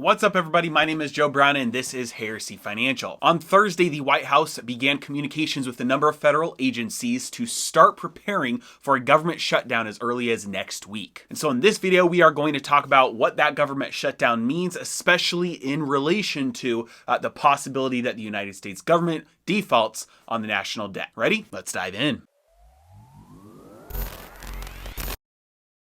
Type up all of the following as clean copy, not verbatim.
What's up, everybody? My name is Joe Brown, and this is Heresy Financial. On Thursday, the White House began communications with a number of federal agencies to start preparing for a government shutdown as early as next week. And so in this video, we are going to talk about what that government shutdown means, especially in relation to the possibility that the United States government defaults on the national debt. Ready? Let's dive in.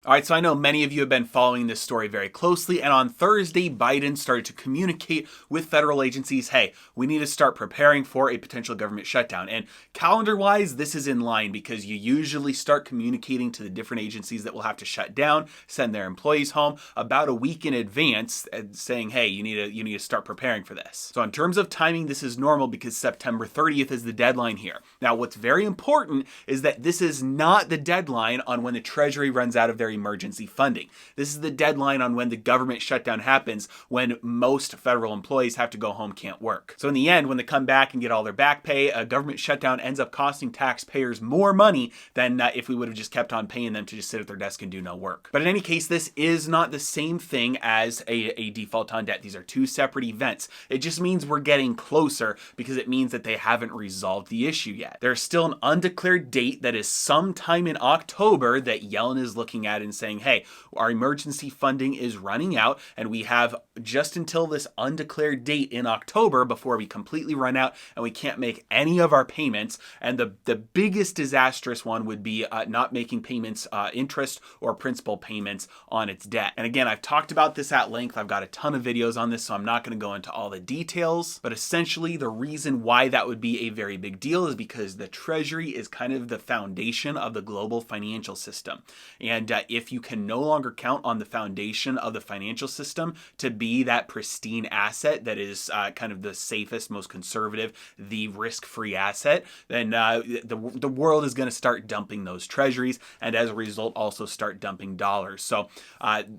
All right, so I know many of you have been following this story very closely, and on Thursday, Biden started to communicate with federal agencies, hey, we need to start preparing for a potential government shutdown. And calendar-wise, this is in line because you usually start communicating to the different agencies that will have to shut down, send their employees home about a week in advance, and saying, hey, you need to start preparing for this. So in terms of timing, this is normal because September 30th is the deadline here. Now, what's very important is that this is not the deadline on when the Treasury runs out of their emergency funding. This is the deadline on when the government shutdown happens, when most federal employees have to go home, can't work. So in the end, when they come back and get all their back pay, a government shutdown ends up costing taxpayers more money than if we would have just kept on paying them to just sit at their desk and do no work. But in any case, this is not the same thing as a default on debt. These are two separate events. It just means we're getting closer because it means that they haven't resolved the issue yet. There's still an undeclared date that is sometime in October that Yellen is looking at and saying, hey, our emergency funding is running out and we have just until this undeclared date in October before we completely run out and we can't make any of our payments. And the biggest disastrous one would be not making payments, interest or principal payments on its debt. And again, I've talked about this at length. I've got a ton of videos on this, so I'm not going to go into all the details. But essentially, the reason why that would be a very big deal is because the Treasury is kind of the foundation of the global financial system. And if you can no longer count on the foundation of the financial system to be that pristine asset that is kind of the safest, most conservative, the risk-free asset, then the world is going to start dumping those treasuries and as a result also start dumping dollars. So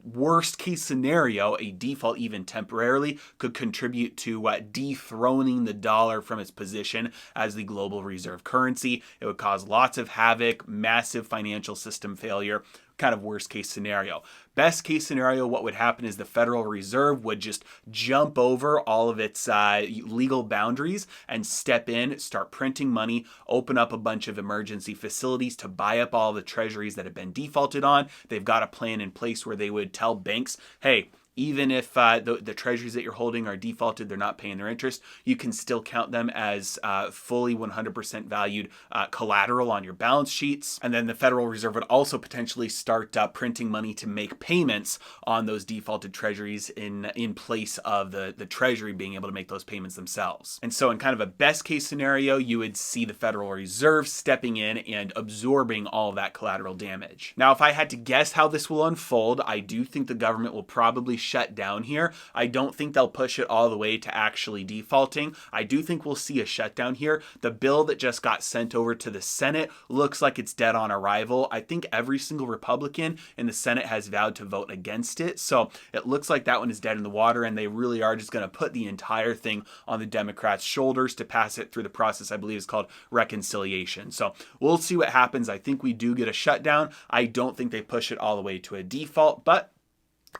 worst case scenario, a default even temporarily could contribute to dethroning the dollar from its position as the global reserve currency. It would cause lots of havoc, massive financial system failure. Kind of worst case scenario. Best case scenario, what would happen is the Federal Reserve would just jump over all of its legal boundaries and step in, start printing money, open up a bunch of emergency facilities to buy up all the treasuries that have been defaulted on. They've got a plan in place where they would tell banks, hey, even if the treasuries that you're holding are defaulted, they're not paying their interest, you can still count them as fully 100% valued collateral on your balance sheets. And then the Federal Reserve would also potentially start printing money to make payments on those defaulted treasuries in place of the Treasury being able to make those payments themselves. And so in kind of a best case scenario, you would see the Federal Reserve stepping in and absorbing all of that collateral damage. Now, if I had to guess how this will unfold, I do think the government will probably shut down here. I don't think they'll push it all the way to actually defaulting. I do think we'll see a shutdown here. The bill that just got sent over to the Senate looks like it's dead on arrival. I think every single Republican in the Senate has vowed to vote against it. So it looks like that one is dead in the water, and they really are just going to put the entire thing on the Democrats' shoulders to pass it through the process I believe is called reconciliation. So we'll see what happens. I think we do get a shutdown. I don't think they push it all the way to a default, but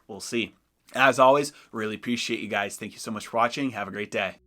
we'll see. As always, really appreciate you guys. Thank you so much for watching. Have a great day.